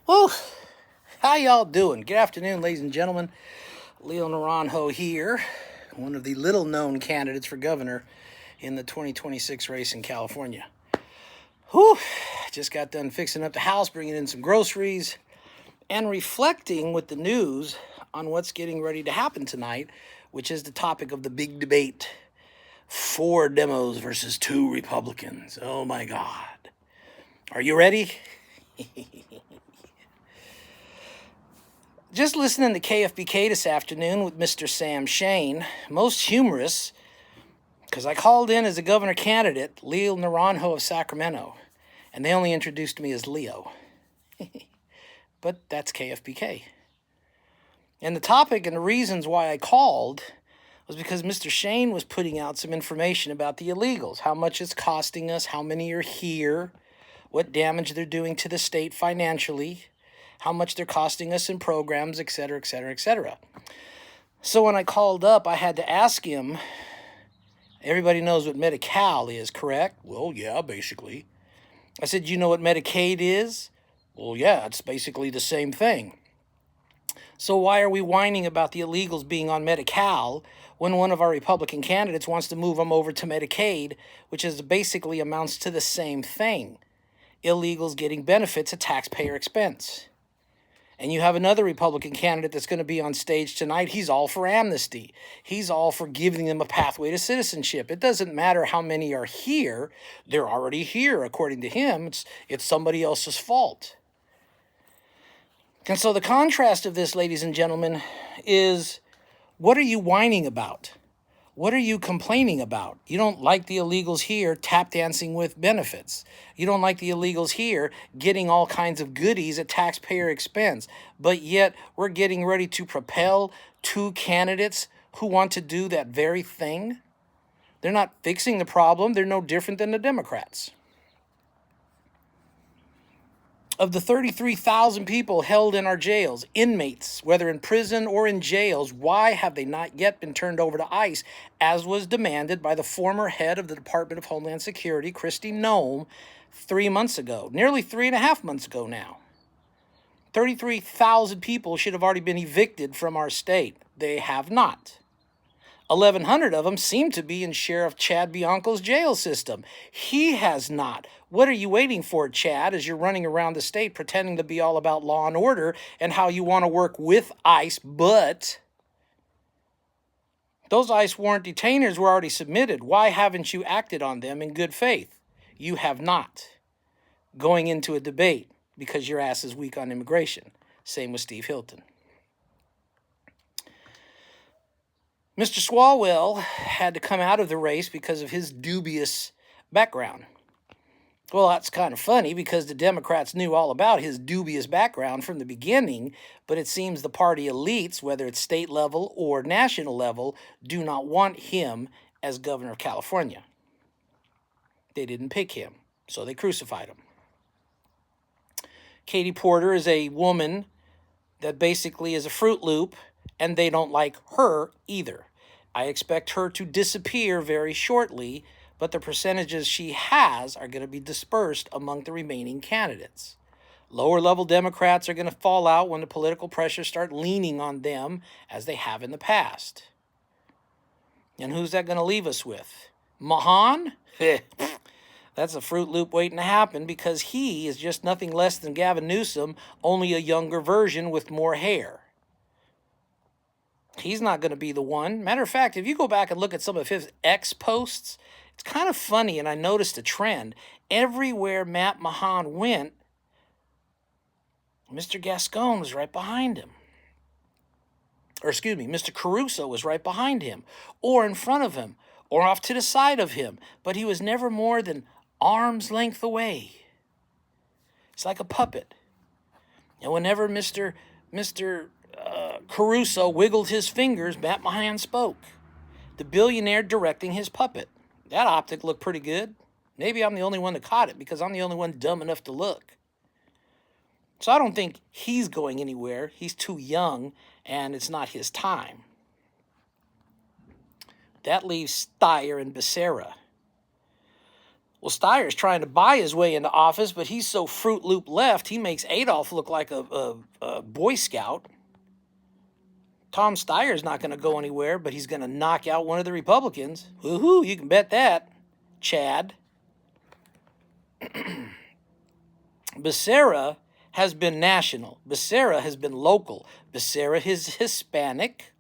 Well, how y'all doing? Good afternoon, ladies and gentlemen. Leo Naranjo here, one of the little-known candidates for governor in the 2026 race in California. Whew, just got done fixing up the house, bringing in some groceries, and reflecting with the news on what's getting ready to happen tonight, which is the topic of the big debate. 4 demos versus 2 Republicans. Oh my God. Are you ready? Just listening to KFBK this afternoon with Mr. Sam Shane, most humorous, because I called in as a governor candidate, Leo Naranjo of Sacramento, and they only introduced me as Leo. But that's KFBK. And the topic and the reasons why I called was because Mr. Shane was putting out some information about the illegals, how much it's costing us, how many are here, what damage they're doing to the state financially, how much they're costing us in programs, et cetera, et cetera, et cetera. So when I called up, I had to ask him, everybody knows what Medi-Cal is, correct? Well, yeah, basically. I said, you know what Medicaid is? Well, yeah, it's basically the same thing. So why are we whining about the illegals being on Medi-Cal when one of our Republican candidates wants to move them over to Medicaid, which is basically amounts to the same thing? Illegals getting benefits at taxpayer expense. And you have another Republican candidate that's going to be on stage tonight. He's all for amnesty. He's all for giving them a pathway to citizenship. It doesn't matter how many are here. They're already here, according to him. It's somebody else's fault. And so the contrast of this, ladies and gentlemen, is what are you whining about? What are you complaining about? You don't like the illegals here tap dancing with benefits. You don't like the illegals here getting all kinds of goodies at taxpayer expense. But yet we're getting ready to propel 2 candidates who want to do that very thing. They're not fixing the problem. They're no different than the Democrats. Of the 33,000 people held in our jails, inmates, whether in prison or in jails, why have they not yet been turned over to ICE, as was demanded by the former head of the Department of Homeland Security, Kristi Noem, 3 months ago, nearly 3.5 months ago now? 33,000 people should have already been evicted from our state. They have not. 1,100 of them seem to be in Sheriff Chad Bianco's jail system. He has not. What are you waiting for, Chad, as you're running around the state pretending to be all about law and order and how you want to work with ICE, but those ICE warrant detainers were already submitted. Why haven't you acted on them in good faith? You have not. Going into a debate because your ass is weak on immigration. Same with Steve Hilton. Mr. Swalwell had to come out of the race because of his dubious background. Well, that's kind of funny because the Democrats knew all about his dubious background from the beginning, but it seems the party elites, whether it's state level or national level, do not want him as governor of California. They didn't pick him, so they crucified him. Katie Porter is a woman that basically is a Fruit Loop, and they don't like her either. I expect her to disappear very shortly, but the percentages she has are going to be dispersed among the remaining candidates. Lower-level Democrats are going to fall out when the political pressures start leaning on them, as they have in the past. And who's that going to leave us with? Mahan? That's a Fruit Loop waiting to happen because he is just nothing less than Gavin Newsom, only a younger version with more hair. He's not going to be the one. Matter of fact, if you go back and look at some of his X posts, it's kind of funny, and I noticed a trend. Everywhere Matt Mahan went, Mr. Gascon was right behind him. Or excuse me, Mr. Caruso was right behind him, or in front of him, or off to the side of him. But he was never more than arm's length away. It's like a puppet. And whenever Mr. Caruso wiggled his fingers, Matt Mahan spoke. The billionaire directing his puppet. That optic looked pretty good. Maybe I'm the only one that caught it because I'm the only one dumb enough to look. So I don't think he's going anywhere. He's too young, and it's not his time. That leaves Steyer and Beccerra. Well, Steyer's trying to buy his way into office, but he's so Fruit Loop left, he makes Adolf look like a Boy Scout. Tom Steyer's not going to go anywhere, but he's going to knock out one of the Republicans. Woohoo, you can bet that, Chad. Beccerra has been national. Beccerra has been local. Beccerra is Hispanic.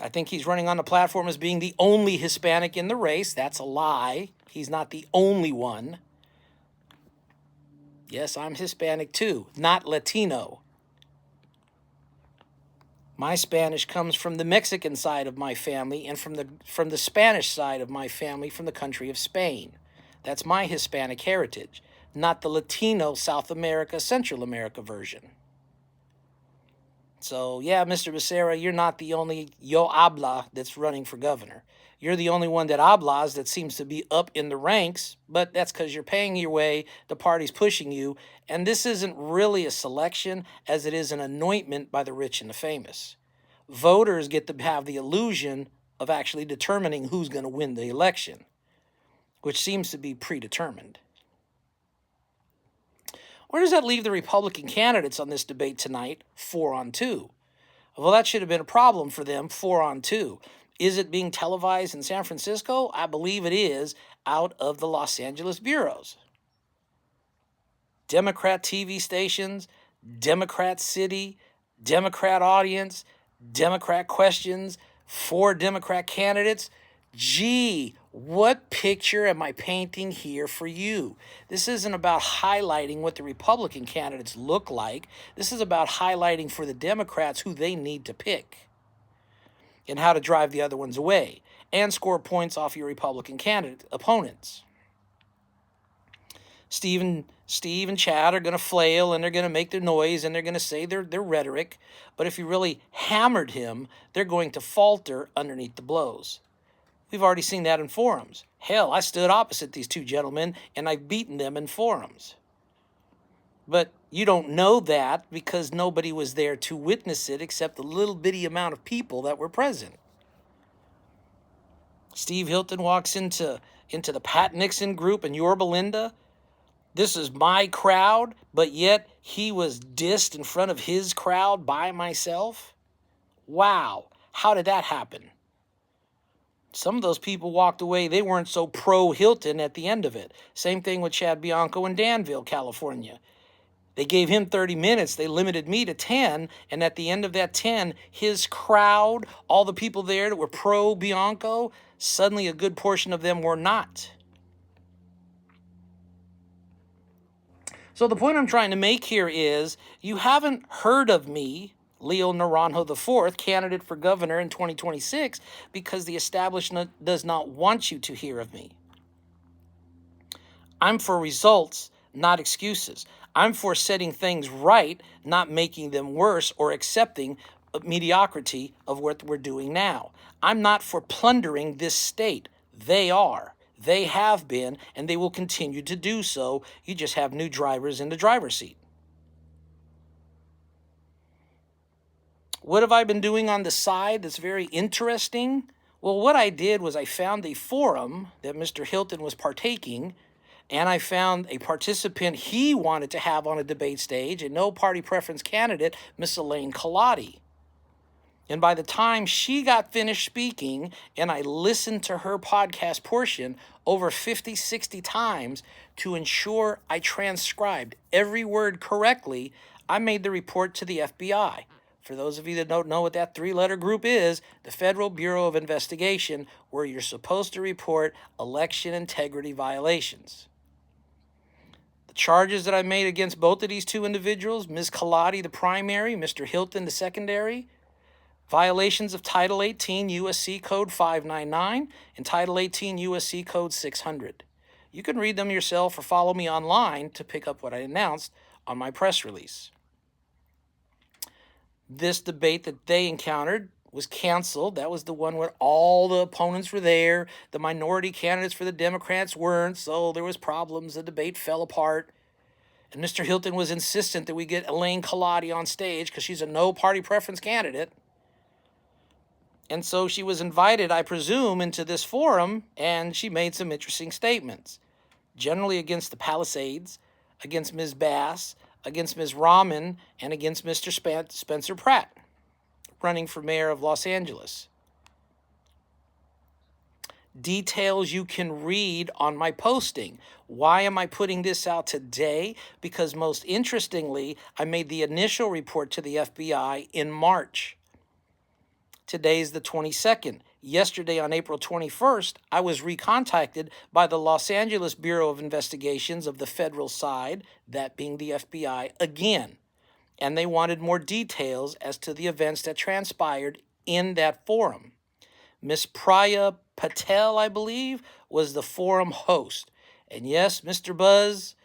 I think he's running on the platform as being the only Hispanic in the race. That's a lie. He's not the only one. Yes, I'm Hispanic too, not Latino. My Spanish comes from the Mexican side of my family and from the Spanish side of my family from the country of Spain. That's my Hispanic heritage, not the Latino South America, Central America version. So, yeah, Mr. Beccerra, you're not the only yo habla that's running for governor. You're the only one that hablas that seems to be up in the ranks, but that's because you're paying your way, the party's pushing you, and this isn't really a selection as it is an anointment by the rich and the famous. Voters get to have the illusion of actually determining who's going to win the election, which seems to be predetermined. Where does that leave the Republican candidates on this debate tonight? 4-on-2. Well, that should have been a problem for them, 4-on-2. Is it being televised in San Francisco? I believe it is, out of the Los Angeles bureaus. Democrat TV stations, Democrat city, Democrat audience, Democrat questions, 4 Democrat candidates. Gee, what picture am I painting here for you? This isn't about highlighting what the Republican candidates look like. This is about highlighting for the Democrats who they need to pick and how to drive the other ones away and score points off your Republican candidate opponents. Steve and Chad are going to flail, and they're going to make their noise, and they're going to say their rhetoric. But if you really hammered him, they're going to falter underneath the blows. We've already seen that in forums. Hell, I stood opposite these two gentlemen, and I've beaten them in forums. But you don't know that because nobody was there to witness it except the little bitty amount of people that were present. Steve Hilton walks into the Pat Nixon group and Yorba Linda. This is my crowd, but yet he was dissed in front of his crowd by myself. Wow, how did that happen? Some of those people walked away. They weren't so pro-Hilton at the end of it. Same thing with Chad Bianco in Danville, California. They gave him 30 minutes. They limited me to 10. And at the end of that 10, his crowd, all the people there that were pro-Bianco, suddenly a good portion of them were not. So the point I'm trying to make here is you haven't heard of me, Leo Naranjo IV, candidate for governor in 2026, because the establishment does not want you to hear of me. I'm for results, not excuses. I'm for setting things right, not making them worse or accepting mediocrity of what we're doing now. I'm not for plundering this state. They are. They have been, and they will continue to do so. You just have new drivers in the driver's seat. What have I been doing on the side that's very interesting? Well, what I did was I found a forum that Mr. Hilton was partaking, and I found a participant he wanted to have on a debate stage, and no party preference candidate, Miss Elaine Culotti. And by the time she got finished speaking, and I listened to her podcast portion over 50, 60 times to ensure I transcribed every word correctly, I made the report to the FBI. For those of you that don't know what that 3-letter group is, the Federal Bureau of Investigation, where you're supposed to report election integrity violations. The charges that I made against both of these two individuals, Ms. Culotti, the primary, Mr. Hilton, the secondary, violations of Title 18 USC Code 599 and Title 18 USC Code 600. You can read them yourself or follow me online to pick up what I announced on my press release. This debate that they encountered was canceled. That was the one where all the opponents were there. The minority candidates for the Democrats weren't, so there was problems. The debate fell apart. And Mr. Hilton was insistent that we get Elaine Culotti on stage because she's a no party preference candidate. And so she was invited, I presume, into this forum, and she made some interesting statements, generally against the Palisades, against Ms. Bass, against Ms. Rahman, and against Mr. Spencer Pratt, running for mayor of Los Angeles. Details you can read on my posting. Why am I putting this out today? Because most interestingly, I made the initial report to the FBI in March. Today's the 22nd. Yesterday, on April 21st, I was recontacted by the Los Angeles Bureau of Investigations of the federal side, that being the FBI, again. And they wanted more details as to the events that transpired in that forum. Miss Priya Patel, I believe, was the forum host. And yes, Mr. Buzz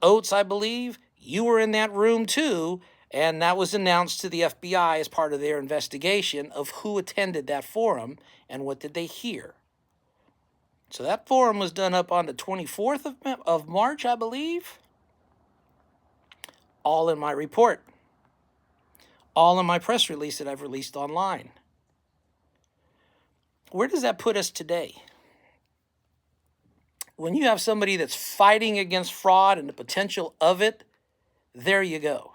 Oates, I believe, you were in that room too, and that was announced to the FBI as part of their investigation of who attended that forum and what did they hear. So that forum was done up on the 24th of March, I believe. All in my report. All in my press release that I've released online. Where does that put us today? When you have somebody that's fighting against fraud and the potential of it, there you go.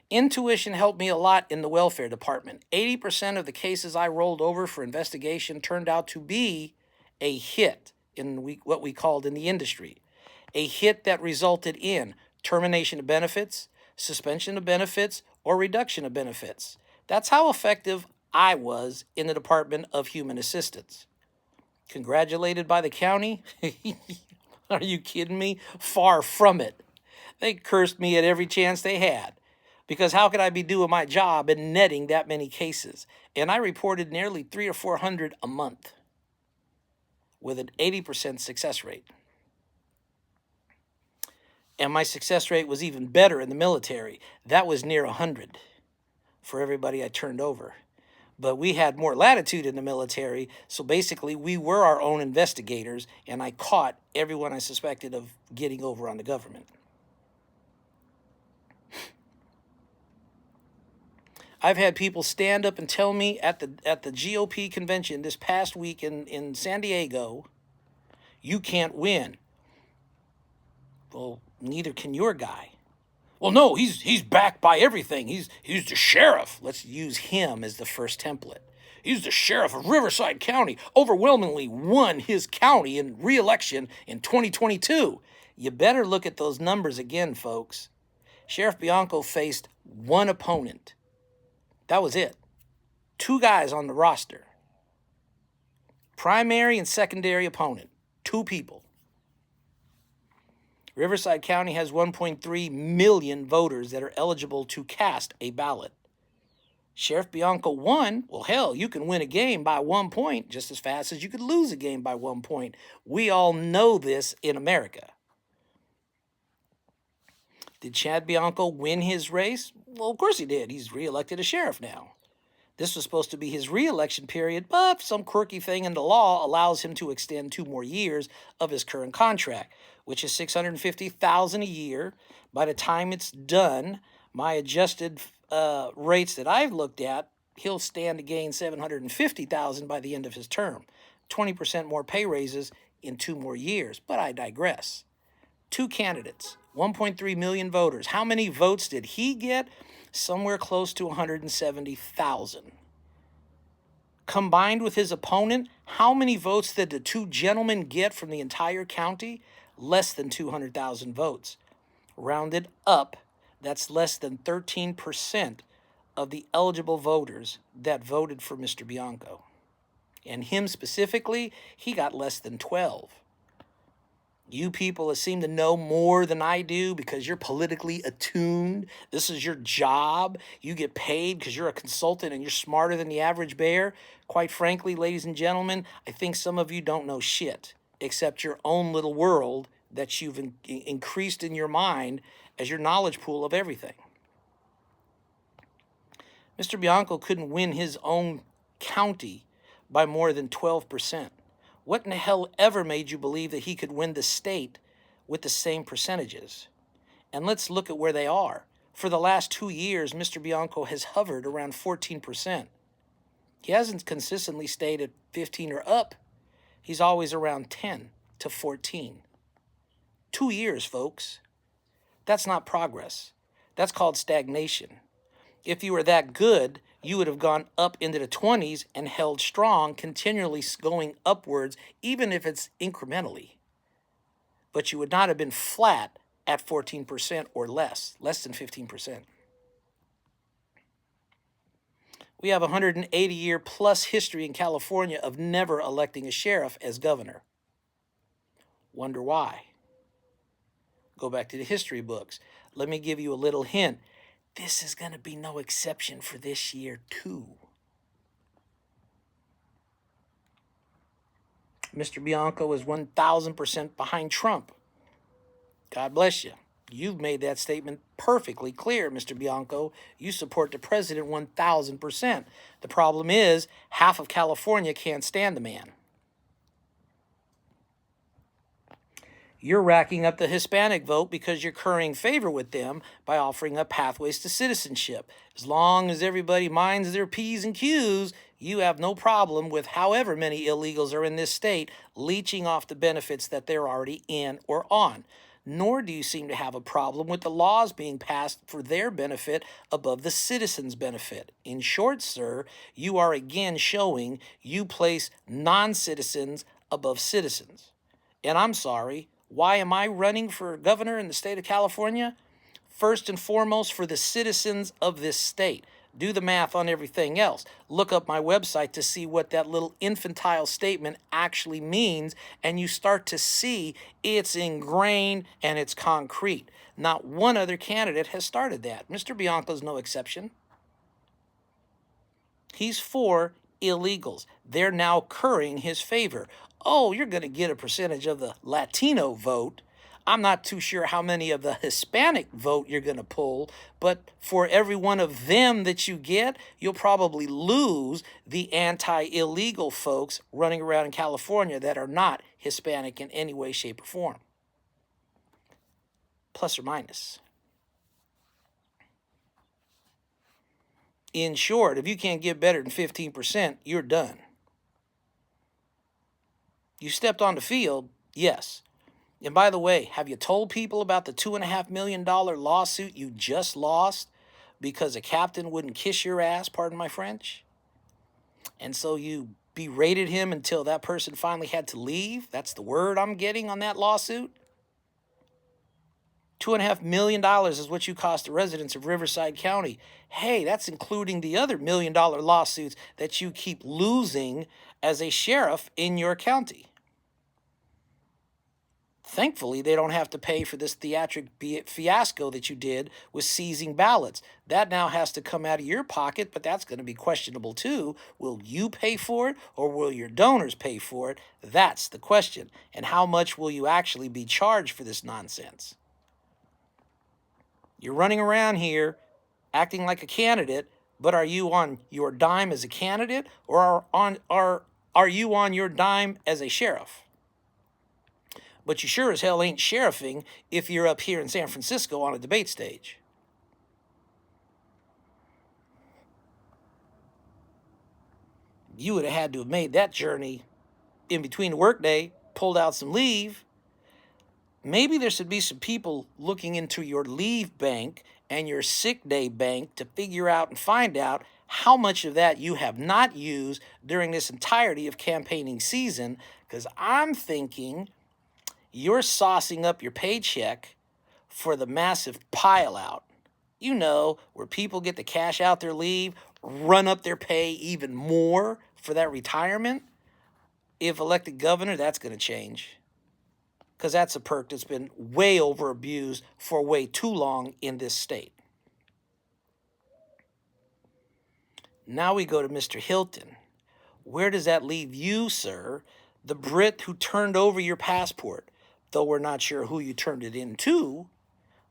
Intuition helped me a lot in the welfare department. 80% of the cases I rolled over for investigation turned out to be a hit in what we called in the industry. A hit that resulted in termination of benefits, suspension of benefits, or reduction of benefits. That's how effective I was in the Department of Human Assistance. Congratulated by the county? Are you kidding me? Far from it. They cursed me at every chance they had. Because how could I be doing my job and netting that many cases? And I reported nearly 300 or 400 a month with an 80% success rate. And my success rate was even better in the military. That was near 100 for everybody I turned over. But we had more latitude in the military, so basically we were our own investigators, and I caught everyone I suspected of getting over on the government. I've had people stand up and tell me at the GOP convention this past week in San Diego, you can't win. Well, neither can your guy. Well, no, he's backed by everything. He's the sheriff. Let's use him as the first template. He's the sheriff of Riverside County. Overwhelmingly won his county in re-election in 2022. You better look at those numbers again, folks. Sheriff Bianco faced one opponent. That was it. 2 guys on the roster. Primary and secondary opponent. 2 people. Riverside County has 1.3 million voters that are eligible to cast a ballot. Sheriff Bianco won. Well, hell, you can win a game by 1 point just as fast as you could lose a game by 1 point. We all know this in America. Did Chad Bianco win his race? Well, of course he did. He's reelected as sheriff now. This was supposed to be his re-election period, but some quirky thing in the law allows him to extend 2 more years of his current contract, which is $650,000 a year. By the time it's done, my adjusted rates that I've looked at, he'll stand to gain $750,000 by the end of his term. 20% more pay raises in 2 more years, but I digress. 2 candidates, 1.3 million voters. How many votes did he get? Somewhere close to 170,000. Combined with his opponent, how many votes did the 2 gentlemen get from the entire county? Less than 200,000 votes. Rounded up, that's less than 13% of the eligible voters that voted for Mr. Bianco. And him specifically, he got less than 12. You people seem to know more than I do because you're politically attuned. This is your job. You get paid because you're a consultant and you're smarter than the average bear. Quite frankly, ladies and gentlemen, I think some of you don't know shit except your own little world that you've increased in your mind as your knowledge pool of everything. Mr. Bianco couldn't win his own county by more than 12%. What in the hell ever made you believe that he could win the state with the same percentages? And let's look at where they are. For the last 2 years, Mr. Bianco has hovered around 14%. He hasn't consistently stayed at 15 or up. He's always around 10 to 14. 2 years, folks. That's not progress. That's called stagnation. If you were that good, you would have gone up into the 20s and held strong, continually going upwards, even if it's incrementally. But you would not have been flat at 14% or less than 15%. We have a 180-year plus history in California of never electing a sheriff as governor. Wonder why? Go back to the history books. Let me give you a little hint. This is going to be no exception for this year, too. Mr. Bianco is 1,000% behind Trump. God bless you. You've made that statement perfectly clear, Mr. Bianco. You support the president 1,000%. The problem is, half of California can't stand the man. You're racking up the Hispanic vote because you're currying favor with them by offering up pathways to citizenship. As long as everybody minds their P's and Q's, you have no problem with however many illegals are in this state leeching off the benefits that they're already in or on. Nor do you seem to have a problem with the laws being passed for their benefit above the citizens' benefit. In short, sir, you are again showing you place non-citizens above citizens. And I'm sorry, why am I running for governor in the state of California? First and foremost, for the citizens of this state. Do the math on everything else. Look up my website to see what that little infantile statement actually means, and you start to see it's ingrained and it's concrete. Not one other candidate has started that. Mr. Bianco's no exception. He's for illegals. They're now currying his favor. Oh, you're going to get a percentage of the Latino vote. I'm not too sure how many of the Hispanic vote you're going to pull, but for every one of them that you get, you'll probably lose the anti-illegal folks running around in California that are not Hispanic in any way, shape, or form. Plus or minus. In short, if you can't get better than 15%, you're done. You stepped on the field, yes. And by the way, have you told people about the $2.5 million lawsuit you just lost because a captain wouldn't kiss your ass, pardon my French? And so you berated him until that person finally had to leave? That's the word I'm getting on that lawsuit? $2.5 million is what you cost the residents of Riverside County. Hey, that's including the other $1 million lawsuits that you keep losing as a sheriff in your county. Thankfully, they don't have to pay for this theatric fiasco that you did with seizing ballots. That now has to come out of your pocket, but that's going to be questionable too. Will you pay for it, or will your donors pay for it? That's the question. And how much will you actually be charged for this nonsense? You're running around here acting like a candidate, but are you on your dime as a candidate, or are you on your dime as a sheriff? But you sure as hell ain't sheriffing if you're up here in San Francisco on a debate stage. You would have had to have made that journey in between the workday, pulled out some leave. Maybe there should be some people looking into your leave bank and your sick day bank to figure out and find out how much of that you have not used during this entirety of campaigning season, because I'm thinking you're saucing up your paycheck for the massive pile out. You know, where people get to cash out their leave, run up their pay even more for that retirement. If elected governor, that's going to change. Because that's a perk that's been way over abused for way too long in this state. Now we go to Mr. Hilton. Where does that leave you, sir? The Brit who turned over your passport, though we're not sure who you turned it into.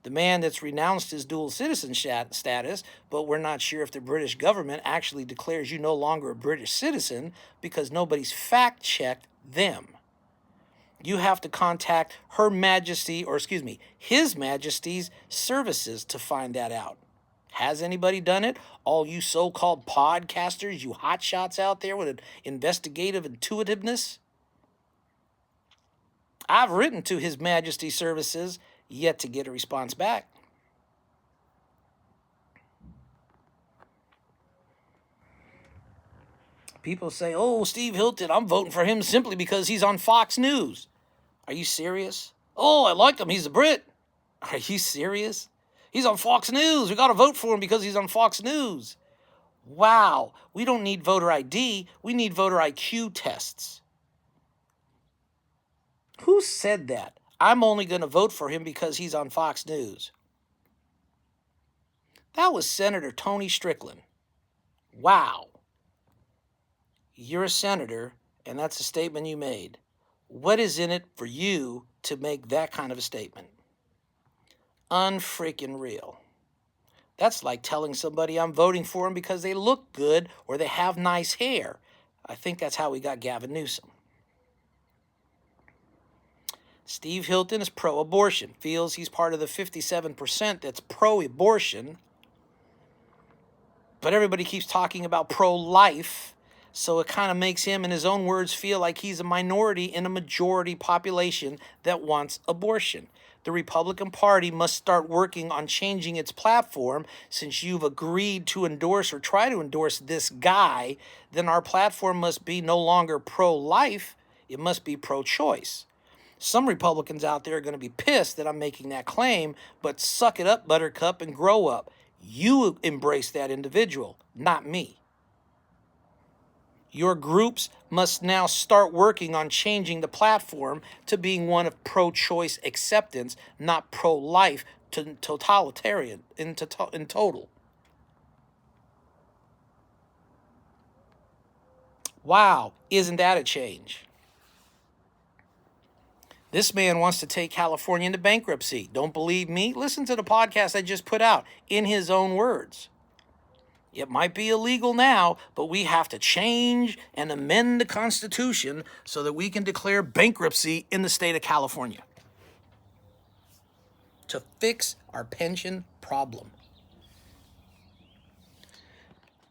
The man that's renounced his dual citizen status, but we're not sure if the British government actually declares you no longer a British citizen because nobody's fact-checked them. You have to contact His Majesty's services to find that out. Has anybody done it? All you so-called podcasters, you hotshots out there with an investigative intuitiveness? I've written to His Majesty Services, yet to get a response back. People say, oh, Steve Hilton, I'm voting for him simply because he's on Fox News. Are you serious? Oh, I like him. He's a Brit. Are you serious? He's on Fox News. We got to vote for him because he's on Fox News. Wow. We don't need voter ID. We need voter IQ tests. Who said that? I'm only going to vote for him because he's on Fox News. That was Senator Tony Strickland. Wow. You're a senator, and that's a statement you made. What is in it for you to make that kind of a statement? Unfreaking real. That's like telling somebody I'm voting for them because they look good or they have nice hair. I think that's how we got Gavin Newsom. Steve Hilton is pro-abortion, feels he's part of the 57% that's pro-abortion, but everybody keeps talking about pro-life. So it kind of makes him, in his own words, feel like he's a minority in a majority population that wants abortion. The Republican Party must start working on changing its platform. Since you've agreed to endorse or try to endorse this guy, then our platform must be no longer pro-life, it must be pro-choice. Some Republicans out there are going to be pissed that I'm making that claim, but suck it up, Buttercup, and grow up. You embrace that individual, not me. Your groups must now start working on changing the platform to being one of pro-choice acceptance, not pro-life to totalitarian in total. Wow, isn't that a change? This man wants to take California into bankruptcy. Don't believe me? Listen to the podcast I just put out in his own words. It might be illegal now, but we have to change and amend the Constitution so that we can declare bankruptcy in the state of California to fix our pension problem.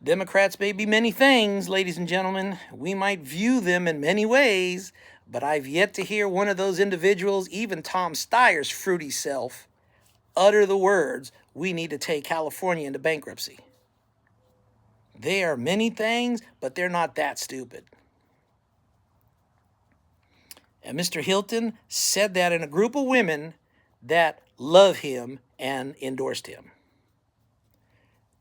Democrats may be many things, ladies and gentlemen. We might view them in many ways, but I've yet to hear one of those individuals, even Tom Steyer's fruity self, utter the words, we need to take California into bankruptcy. They are many things, but they're not that stupid. And Mr. Hilton said that in a group of women that love him and endorsed him.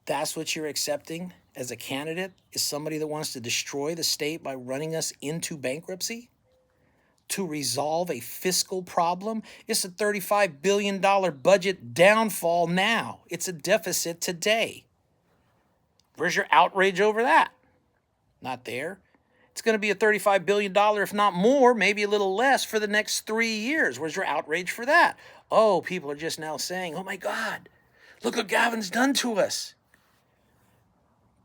That's what you're accepting as a candidate, is somebody that wants to destroy the state by running us into bankruptcy? To resolve a fiscal problem? It's a $35 billion budget downfall now. It's a deficit today. Where's your outrage over that? Not there. It's going to be a $35 billion, if not more, maybe a little less for the next 3 years. Where's your outrage for that? Oh, people are just now saying, oh my God, look what Gavin's done to us.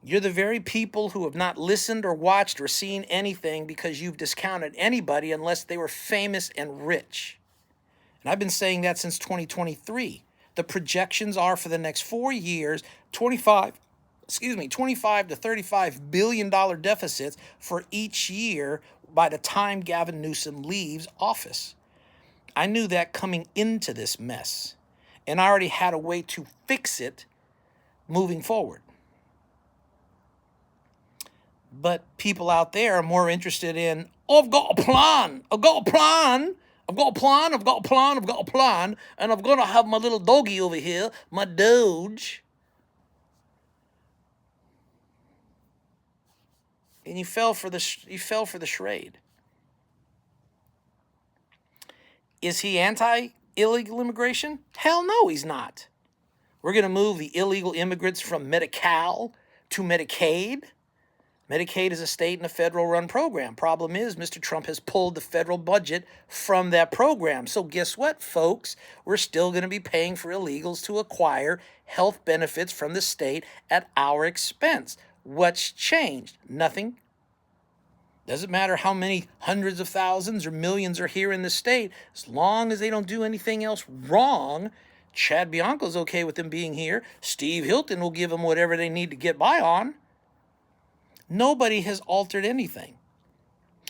You're the very people who have not listened or watched or seen anything because you've discounted anybody unless they were famous and rich. And I've been saying that since 2023. The projections are for the next 4 years, 25 to $35 billion deficits for each year by the time Gavin Newsom leaves office. I knew that coming into this mess, and I already had a way to fix it moving forward. But people out there are more interested in, oh, I've got a plan, and I'm going to have my little doggy over here, my Doge. And you fell for the charade. Is he anti-illegal immigration? Hell no, he's not. We're going to move the illegal immigrants from Medi-Cal to Medicaid. Medicaid is a state and a federal-run program. Problem is, Mr. Trump has pulled the federal budget from that program. So guess what, folks? We're still going to be paying for illegals to acquire health benefits from the state at our expense. What's changed? Nothing. Doesn't matter how many hundreds of thousands or millions are here in the state, as long as they don't do anything else wrong, Chad Bianco's okay with them being here. Steve Hilton will give them whatever they need to get by on. Nobody has altered anything.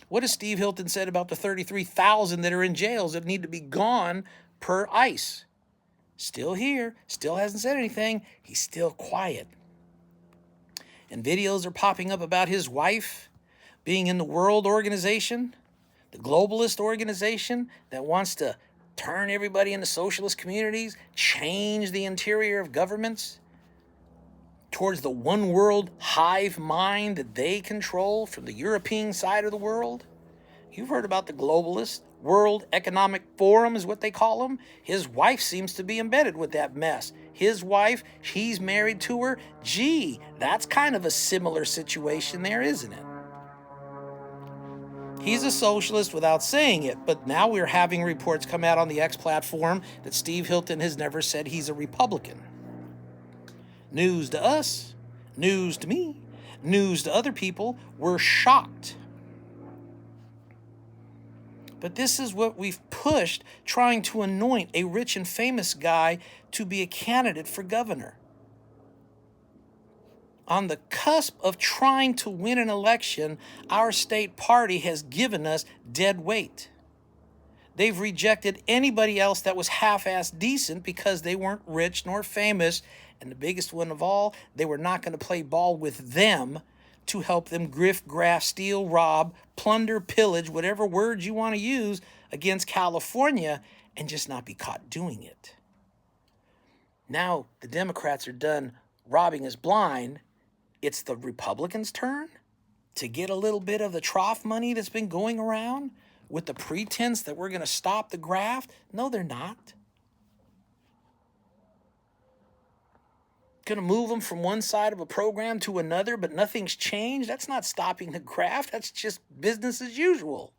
What has Steve Hilton said about the 33,000 that are in jails that need to be gone per ICE? Still here, still hasn't said anything. He's still quiet. And videos are popping up about his wife being in the World Organization, the Globalist organization that wants to turn everybody into socialist communities, change the interior of governments towards the one world hive mind that they control from the European side of the world. You've heard about the globalists. World Economic Forum is what they call them. His wife seems to be embedded with that mess. His wife, he's married to her. Gee, that's kind of a similar situation there, isn't it? He's a socialist without saying it, but now we're having reports come out on the X platform that Steve Hilton has never said he's a Republican. News to us, news to me, news to other people. We're shocked. But this is what we've pushed, trying to anoint a rich and famous guy to be a candidate for governor. On the cusp of trying to win an election, our state party has given us dead weight. They've rejected anybody else that was half-assed decent because they weren't rich nor famous. And the biggest one of all, they were not going to play ball with them to help them grift, graft, steal, rob, plunder, pillage, whatever words you want to use against California, and just not be caught doing it. Now the Democrats are done robbing us blind. It's the Republicans' turn to get a little bit of the trough money that's been going around with the pretense that we're going to stop the graft. No, they're not. Going to move them from one side of a program to another, but nothing's changed. That's not stopping the graft. That's just business as usual.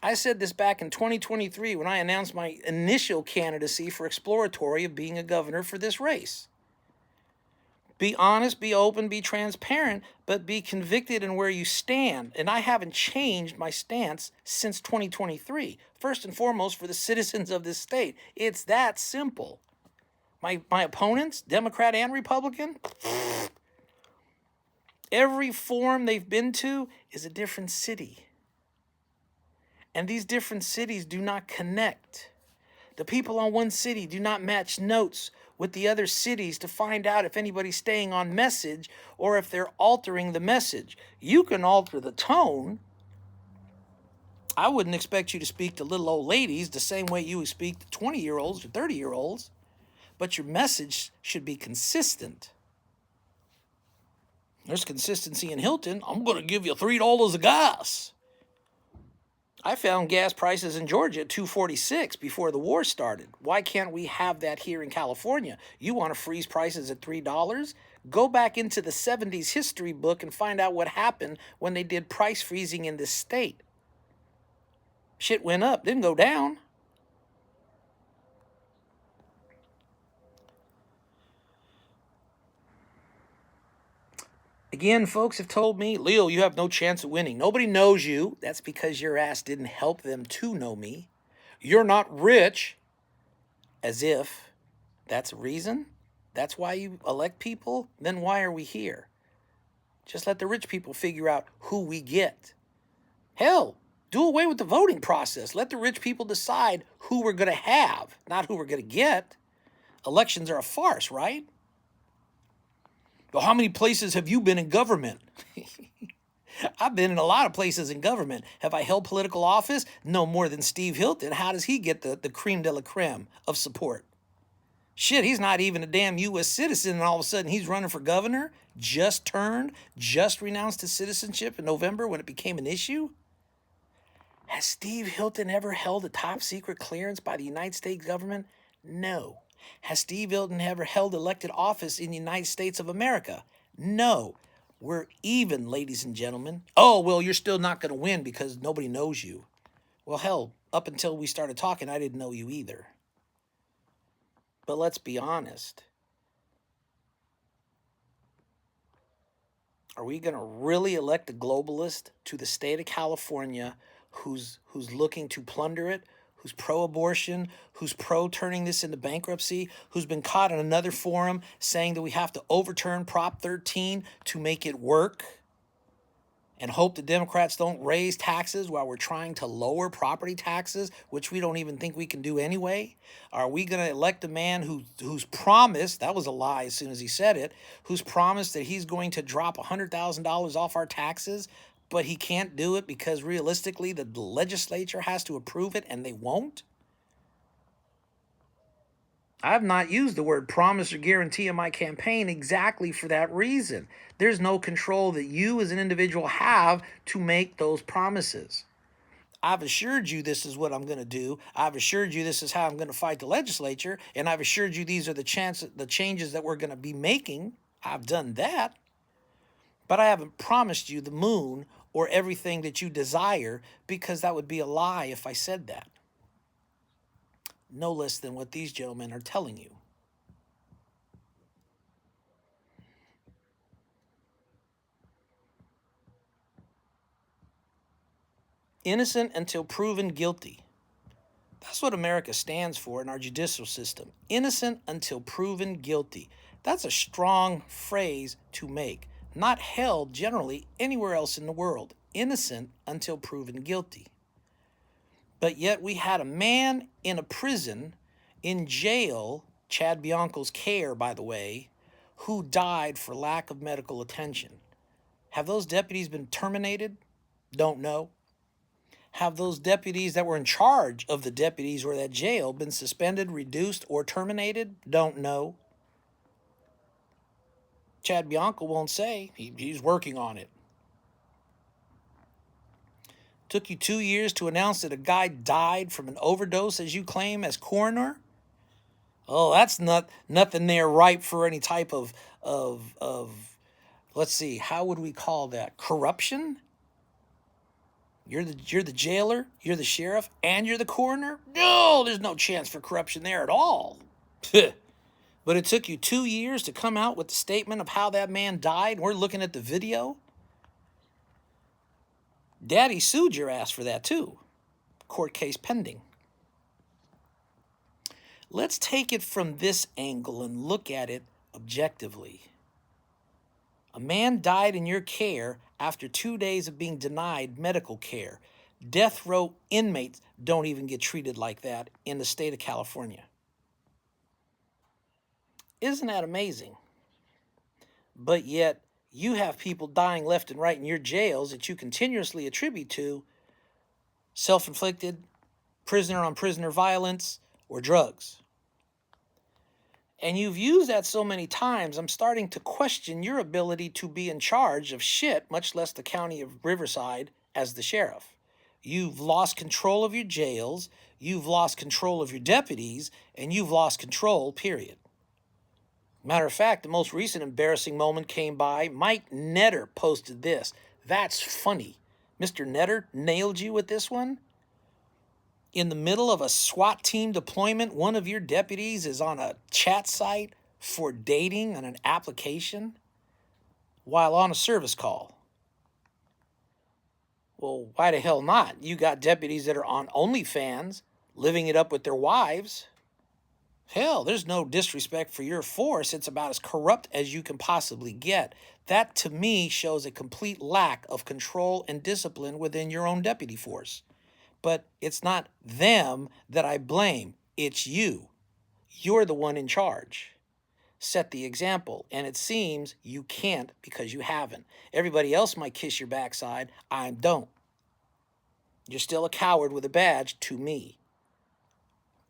I said this back in 2023 when I announced my initial candidacy for exploratory of being a governor for this race. Be honest, be open, be transparent, but be convicted in where you stand. And I haven't changed my stance since 2023. First and foremost, for the citizens of this state. It's that simple. My opponents, Democrat and Republican, every forum they've been to is a different city. And these different cities do not connect. The people on one city do not match notes with the other cities to find out if anybody's staying on message or if they're altering the message. You can alter the tone. I wouldn't expect you to speak to little old ladies the same way you would speak to 20-year-olds or 30-year-olds, but your message should be consistent. There's consistency in Hilton. I'm going to give you $3 of gas. I found gas prices in Georgia at $2.46 before the war started. Why can't we have that here in California? You want to freeze prices at $3? Go back into the 70s history book and find out what happened when they did price freezing in this state. Shit went up, didn't go down. Again, folks have told me, Leo, you have no chance of winning. Nobody knows you. That's because your ass didn't help them to know me. You're not rich. As if that's a reason? That's why you elect people? Then why are we here? Just let the rich people figure out who we get. Hell, do away with the voting process. Let the rich people decide who we're going to have, not who we're going to get. Elections are a farce, right? Well, how many places have you been in government? I've been in a lot of places in government. Have I held political office? No more than Steve Hilton. How does he get the creme de la creme of support? Shit, he's not even a damn U.S. citizen, and all of a sudden he's running for governor, just turned, just renounced his citizenship in November when it became an issue? Has Steve Hilton ever held a top secret clearance by the United States government? No. Has Steve Hilton ever held elected office in the United States of America? No. We're even, ladies and gentlemen. Oh, well, you're still not going to win because nobody knows you. Well, hell, up until we started talking, I didn't know you either. But let's be honest. Are we going to really elect a globalist to the state of California who's looking to plunder it, who's pro-abortion, who's pro-turning this into bankruptcy, who's been caught in another forum saying that we have to overturn Prop 13 to make it work, and hope the Democrats don't raise taxes while we're trying to lower property taxes, which we don't even think we can do anyway? Are we going to elect a man who's promised, that was a lie as soon as he said it, who's promised that he's going to drop $100,000 off our taxes, but he can't do it because realistically the legislature has to approve it and they won't? I have not used the word promise or guarantee in my campaign exactly for that reason. There's no control that you as an individual have to make those promises. I've assured you this is what I'm going to do. I've assured you this is how I'm going to fight the legislature. And I've assured you these are the changes that we're going to be making. I've done that. But I haven't promised you the moon or everything that you desire, because that would be a lie if I said that. No less than what these gentlemen are telling you. Innocent until proven guilty. That's what America stands for in our judicial system. Innocent until proven guilty. That's a strong phrase to make. Not held generally anywhere else in the world. Innocent until proven guilty. But yet we had a man in a prison, in jail, Chad Bianco's care, by the way, who died for lack of medical attention. Have those deputies been terminated? Don't know. Have those deputies that were in charge of the deputies or that jail been suspended, reduced, or terminated? Don't know. Chad Bianco won't say. He's working on it. Took you 2 years to announce that a guy died from an overdose, as you claim, as coroner? Oh, that's nothing there ripe for any type of let's see, how would we call that? Corruption? You're the jailer, you're the sheriff, and you're the coroner? No, there's no chance for corruption there at all. But it took you 2 years to come out with the statement of how that man died. We're looking at the video. Daddy sued your ass for that too. Court case pending. Let's take it from this angle and look at it objectively. A man died in your care after 2 days of being denied medical care. Death row inmates don't even get treated like that in the state of California. Isn't that amazing? But yet, you have people dying left and right in your jails that you continuously attribute to self-inflicted, prisoner-on-prisoner violence, or drugs. And you've used that so many times, I'm starting to question your ability to be in charge of shit, much less the county of Riverside as the sheriff. You've lost control of your jails, you've lost control of your deputies, and you've lost control, period. Matter of fact, the most recent embarrassing moment came by. Mike Netter posted this. That's funny. Mr. Netter nailed you with this one. In the middle of a SWAT team deployment, one of your deputies is on a chat site for dating on an application while on a service call. Well, why the hell not? You got deputies that are on OnlyFans living it up with their wives. Hell, there's no disrespect for your force. It's about as corrupt as you can possibly get. That, to me, shows a complete lack of control and discipline within your own deputy force. But it's not them that I blame. It's you. You're the one in charge. Set the example. And it seems you can't because you haven't. Everybody else might kiss your backside. I don't. You're still a coward with a badge to me.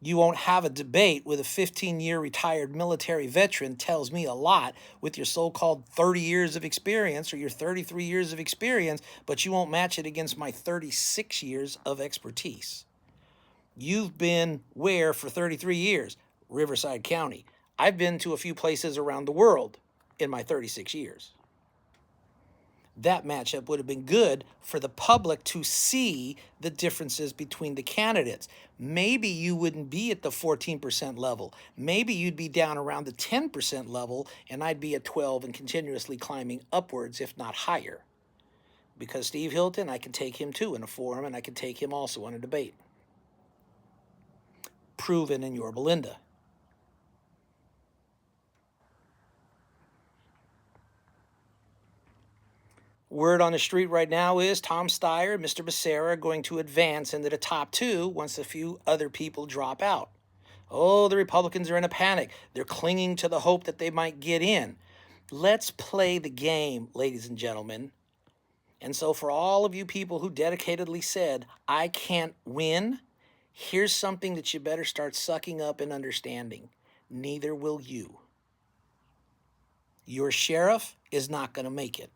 You won't have a debate with a 15-year retired military veteran tells me a lot with your so-called 30 years of experience or your 33 years of experience, but you won't match it against my 36 years of expertise. You've been where for 33 years? Riverside County. I've been to a few places around the world in my 36 years. That matchup would have been good for the public to see the differences between the candidates. Maybe you wouldn't be at the 14% level. Maybe you'd be down around the 10% level, and I'd be at 12 and continuously climbing upwards, if not higher. Because Steve Hilton, I can take him too in a forum, and I can take him also in a debate. Proven in Yorba Linda. Word on the street right now is Tom Steyer and Mr. Beccerra are going to advance into the top 2 once a few other people drop out. Oh, the Republicans are in a panic. They're clinging to the hope that they might get in. Let's play the game, ladies and gentlemen. And so for all of you people who dedicatedly said, I can't win, here's something that you better start sucking up and understanding. Neither will you. Your sheriff is not going to make it.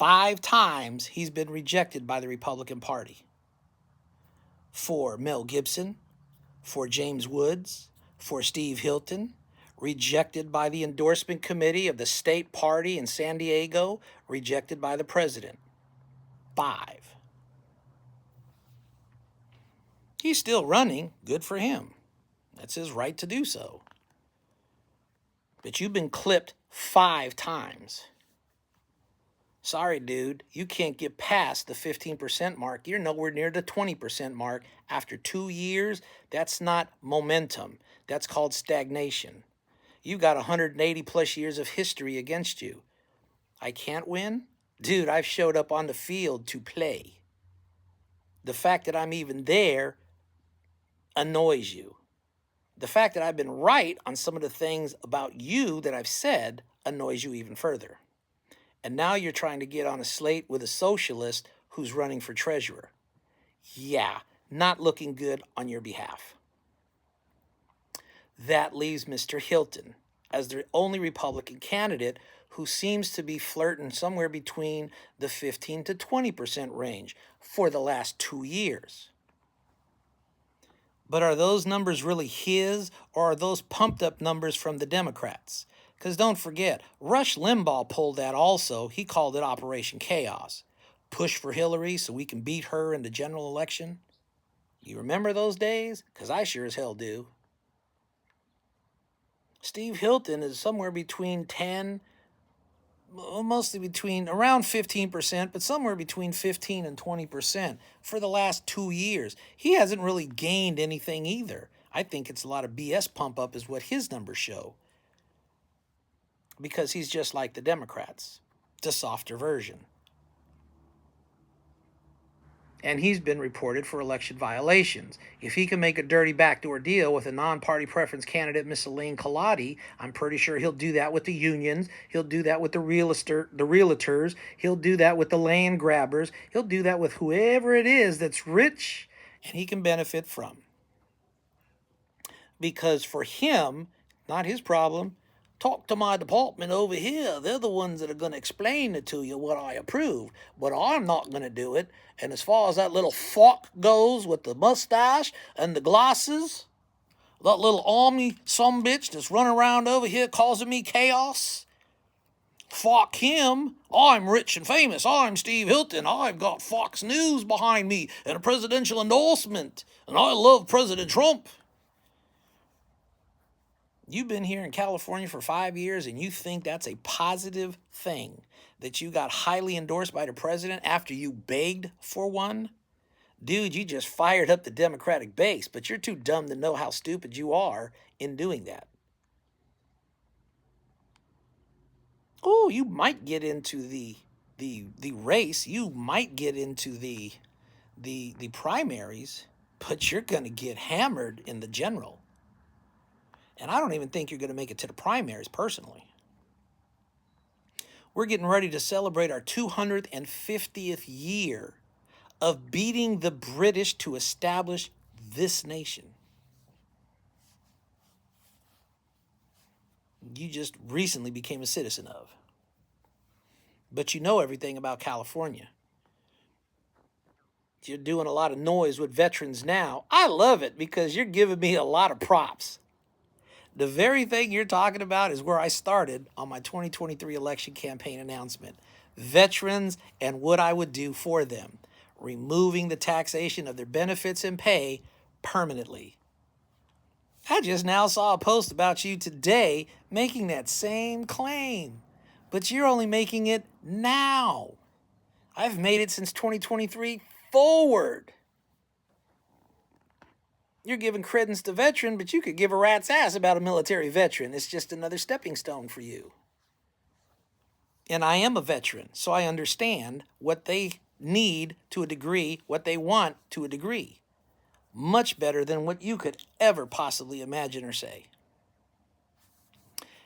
5 times he's been rejected by the Republican Party. For Mel Gibson, for James Woods, for Steve Hilton, rejected by the endorsement committee of the state party in San Diego, rejected by the president. 5. He's still running. Good for him. That's his right to do so. But you've been clipped 5 times. Sorry, dude, you can't get past the 15% mark. You're nowhere near the 20% mark. After 2 years, that's not momentum. That's called stagnation. You got 180 plus years of history against you. I can't win? Dude, I've showed up on the field to play. The fact that I'm even there annoys you. The fact that I've been right on some of the things about you that I've said annoys you even further. And now you're trying to get on a slate with a socialist who's running for treasurer. Yeah, not looking good on your behalf. That leaves Mr. Hilton as the only Republican candidate who seems to be flirting somewhere between the 15 to 20% range for the last 2 years. But are those numbers really his, or are those pumped up numbers from the Democrats? Because don't forget, Rush Limbaugh pulled that also. He called it Operation Chaos. Push for Hillary so we can beat her in the general election. You remember those days? Because I sure as hell do. Steve Hilton is somewhere between 10, mostly between around 15%, but somewhere between 15 and 20% for the last 2 years. He hasn't really gained anything either. I think it's a lot of BS pump up is what his numbers show. Because he's just like the Democrats, the softer version. And he's been reported for election violations. If he can make a dirty backdoor deal with a non-party preference candidate, Miss Elaine Culotti, I'm pretty sure he'll do that with the unions. He'll do that with the realtors. He'll do that with the land grabbers. He'll do that with whoever it is that's rich and he can benefit from. Because for him, not his problem, talk to my department over here. They're the ones that are going to explain it to you what I approve. But I'm not going to do it. And as far as that little fuck goes with the mustache and the glasses, that little army sumbitch that's running around over here causing me chaos, fuck him. I'm rich and famous. I'm Steve Hilton. I've got Fox News behind me and a presidential endorsement. And I love President Trump. You've been here in California for 5 years and you think that's a positive thing, that you got highly endorsed by the president after you begged for one? Dude, you just fired up the Democratic base, but you're too dumb to know how stupid you are in doing that. Oh, you might get into the race. You might get into the primaries, but you're going to get hammered in the general. And I don't even think you're going to make it to the primaries personally. We're getting ready to celebrate our 250th year of beating the British to establish this nation. You just recently became a citizen of. But you know everything about California. You're doing a lot of noise with veterans now. I love it because you're giving me a lot of props. The very thing you're talking about is where I started on my 2023 election campaign announcement. Veterans and what I would do for them. Removing the taxation of their benefits and pay permanently. I just now saw a post about you today making that same claim. But you're only making it now. I've made it since 2023 forward. You're giving credence to veteran, but you could give a rat's ass about a military veteran. It's just another stepping stone for you. And I am a veteran, so I understand what they need to a degree, what they want to a degree. Much better than what you could ever possibly imagine or say.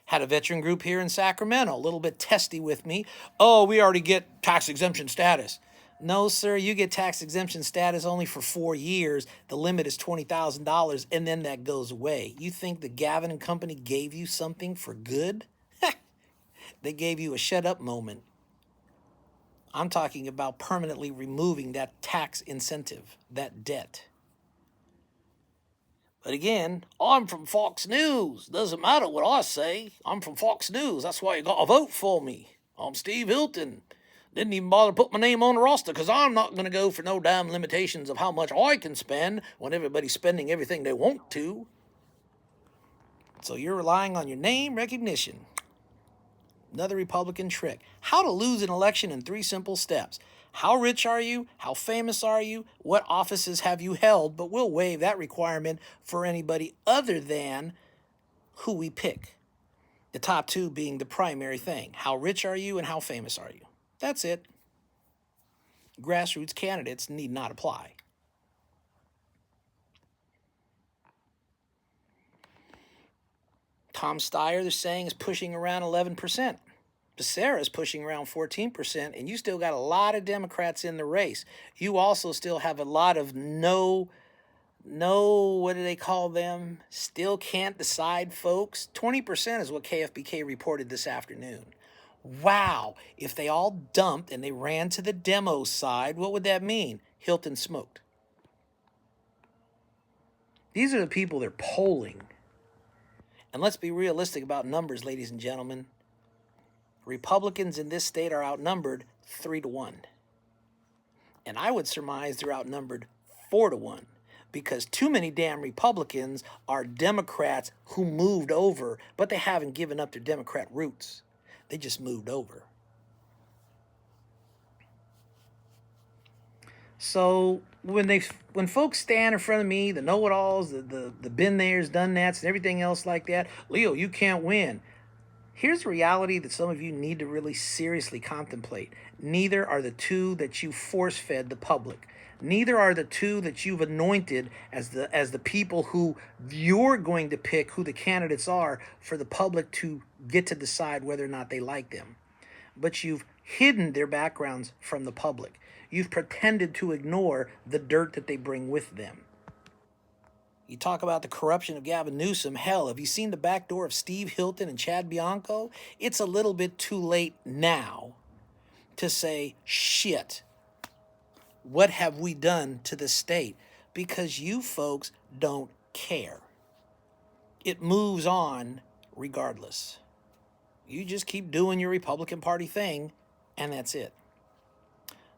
Had a veteran group here in Sacramento, a little bit testy with me. Oh, we already get tax exemption status. No, sir, you get tax exemption status only for 4 years. The limit is $20,000, and then that goes away. You think the Gavin and Company gave you something for good? They gave you a shut up moment. I'm talking about permanently removing that tax incentive, that debt. But again, I'm from Fox News. Doesn't matter what I say. I'm from Fox News. That's why you got to vote for me. I'm Steve Hilton. Didn't even bother to put my name on the roster because I'm not going to go for no damn limitations of how much I can spend when everybody's spending everything they want to. So you're relying on your name recognition. Another Republican trick. How to lose an election in 3 simple steps. How rich are you? How famous are you? What offices have you held? But we'll waive that requirement for anybody other than who we pick. The top 2 being the primary thing. How rich are you and how famous are you? That's it. Grassroots candidates need not apply. Tom Steyer, they're saying, is pushing around 11%. Beccerra is pushing around 14%, and you still got a lot of Democrats in the race. You also still have a lot of no, what do they call them? Still can't decide folks. 20% is what KFBK reported this afternoon. Wow, if they all dumped and they ran to the demo side, what would that mean? Hilton smoked. These are the people they're polling. And let's be realistic about numbers, ladies and gentlemen. Republicans in this state are outnumbered 3-1. And I would surmise they're outnumbered 4-1 because too many damn Republicans are Democrats who moved over, but they haven't given up their Democrat roots. They just moved over. So when folks stand in front of me, the know-it-alls, the been there's, done that's, and everything else like that, Leo, you can't win. Here's the reality that some of you need to really seriously contemplate. Neither are the 2 that you force-fed the public. Neither are the 2 that you've anointed as the people who you're going to pick who the candidates are for the public to get to decide whether or not they like them. But you've hidden their backgrounds from the public. You've pretended to ignore the dirt that they bring with them. You talk about the corruption of Gavin Newsom. Hell, have you seen the back door of Steve Hilton and Chad Bianco? It's a little bit too late now to say, shit, what have we done to the state? Because you folks don't care. It moves on regardless. You just keep doing your Republican Party thing, and that's it.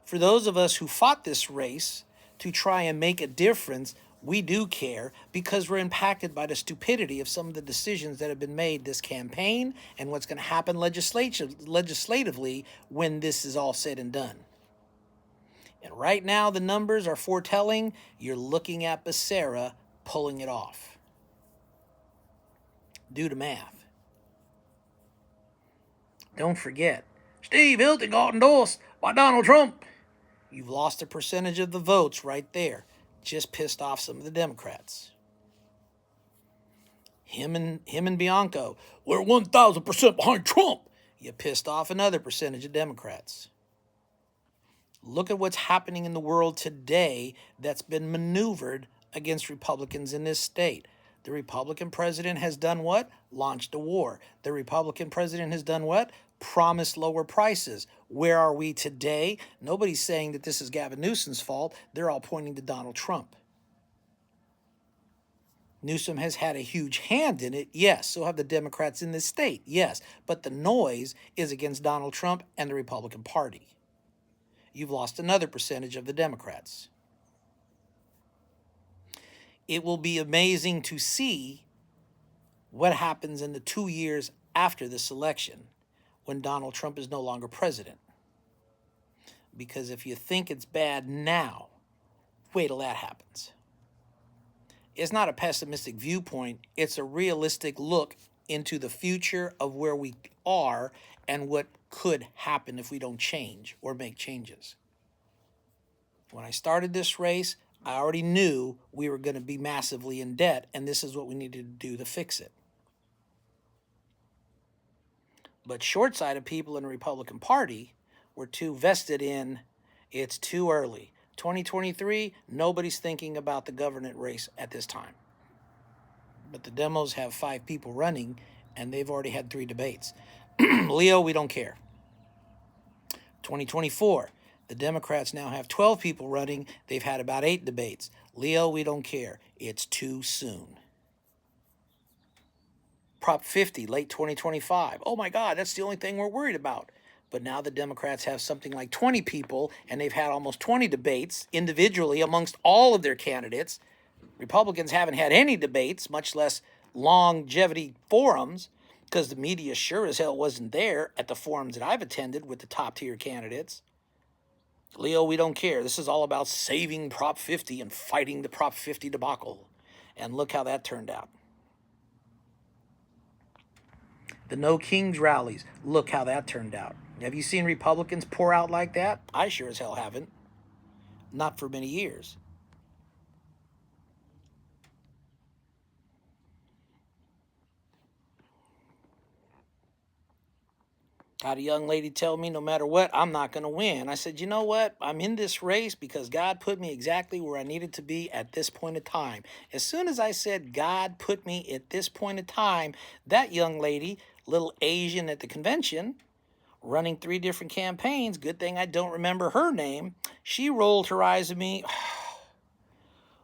For those of us who fought this race to try and make a difference, we do care because we're impacted by the stupidity of some of the decisions that have been made this campaign and what's going to happen legislatively when this is all said and done. And right now the numbers are foretelling you're looking at Beccerra pulling it off. Do the math. Don't forget, Steve Hilton got endorsed by Donald Trump. You've lost a percentage of the votes right there. Just pissed off some of the Democrats. Him and Bianco, we're 1,000% behind Trump. You pissed off another percentage of Democrats. Look at what's happening in the world today that's been maneuvered against Republicans in this state. The Republican president has done what? Launched a war. The Republican president has done what? Promised lower prices. Where are we today? Nobody's saying that this is Gavin Newsom's fault. They're all pointing to Donald Trump. Newsom has had a huge hand in it, yes. So have the Democrats in this state, yes. But the noise is against Donald Trump and the Republican Party. You've lost another percentage of the Democrats. It will be amazing to see what happens in the 2 years after this election. when Donald Trump is no longer president. Because if you think it's bad now, wait till that happens. It's not a pessimistic viewpoint. It's a realistic look into the future of where we are and what could happen if we don't change or make changes. When I started this race, I already knew we were going to be massively in debt, and this is what we needed to do to fix it. But short-sighted people in the Republican Party were too vested in it's too early. 2023, nobody's thinking about the government race at this time. But the demos have 5 people running, and they've already had 3 debates. Leo, we don't care. 2024, the Democrats now have 12 people running. They've had about 8 debates. Leo, we don't care. It's too soon. Prop 50, late 2025. Oh my God, that's the only thing we're worried about. But now the Democrats have something like 20 people, and they've had almost 20 debates individually amongst all of their candidates. Republicans haven't had any debates, much less longevity forums, because the media sure as hell wasn't there at the forums that I've attended with the top-tier candidates. Leo, we don't care. This is all about saving Prop 50 and fighting the Prop 50 debacle. And look how that turned out. The No Kings rallies, look how that turned out. Have you seen Republicans pour out like that? I sure as hell haven't. Not for many years. Had a young lady tell me, no matter what, I'm not going to win. I said, you know what? I'm in this race because God put me exactly where I needed to be at this point in time. As soon as I said God put me at this point in time, that young lady, little Asian at the convention, running 3 different campaigns, good thing I don't remember her name, she rolled her eyes at me.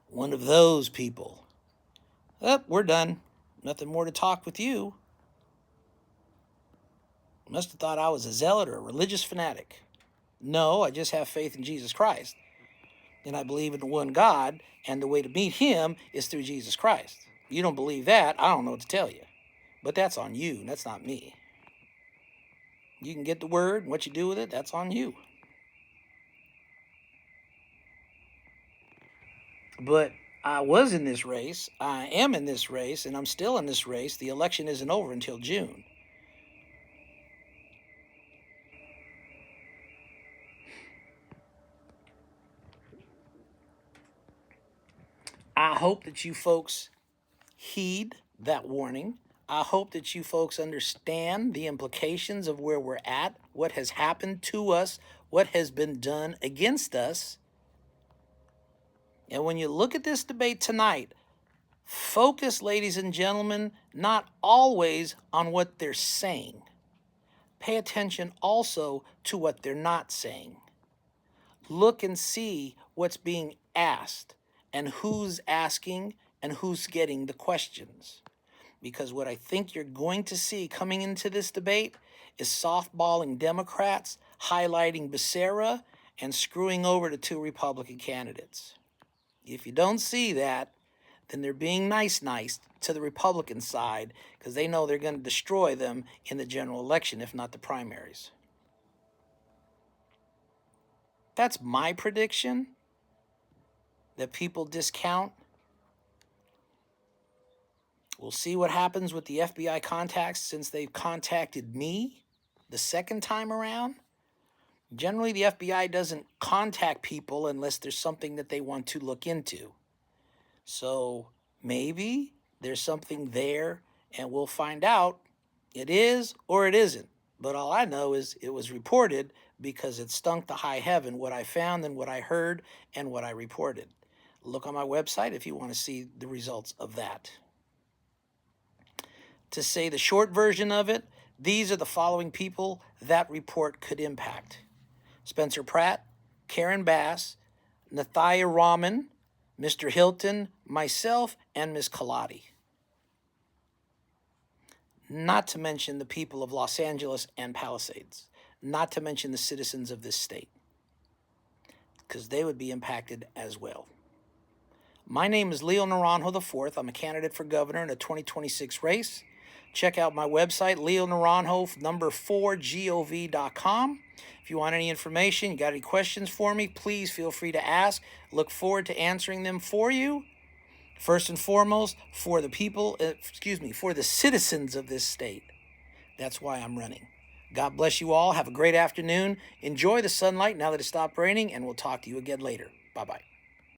One of those people. Oh, we're done. Nothing more to talk with you. Must have thought I was a zealot or a religious fanatic. No, I just have faith in Jesus Christ. And I believe in the one God, and the way to meet him is through Jesus Christ. If you don't believe that, I don't know what to tell you. But that's on you, that's not me. You can get the word, and what you do with it, that's on you. But I was in this race, I am in this race, and I'm still in this race. The election isn't over until June. I hope that you folks heed that warning. I hope that you folks understand the implications of where we're at, what has happened to us, what has been done against us. And when you look at this debate tonight, focus, ladies and gentlemen, not always on what they're saying. Pay attention also to what they're not saying. Look and see what's being asked and who's asking and who's getting the questions. Because what I think you're going to see coming into this debate is softballing Democrats, highlighting Beccerra, and screwing over the 2 Republican candidates. If you don't see that, then they're being nice to the Republican side because they know they're going to destroy them in the general election, if not the primaries. That's my prediction that people discount. We'll see what happens with the FBI contacts since they've contacted me the second time around. Generally, the FBI doesn't contact people unless there's something that they want to look into. So maybe there's something there, and we'll find out. It is or it isn't. But all I know is it was reported because it stunk to high heaven what I found and what I heard and what I reported. Look on my website if you want to see the results of that. To say the short version of it, these are the following people that report could impact: Spencer Pratt, Karen Bass, Nathia Rahman, Mr. Hilton, myself, and Ms. Culotti. Not to mention the people of Los Angeles and Palisades. Not to mention the citizens of this state, because they would be impacted as well. My name is Leo Naranjo IV. I'm a candidate for governor in a 2026 race. check out my website, leonaranjo4gov.com. If you want any information, you got any questions for me, please feel free to ask. Look forward to answering them for you. First and foremost, for the people, for the citizens of this state. That's why I'm running. God bless you all. Have a great afternoon. Enjoy the sunlight now that it stopped raining, and we'll talk to you again later. Bye-bye.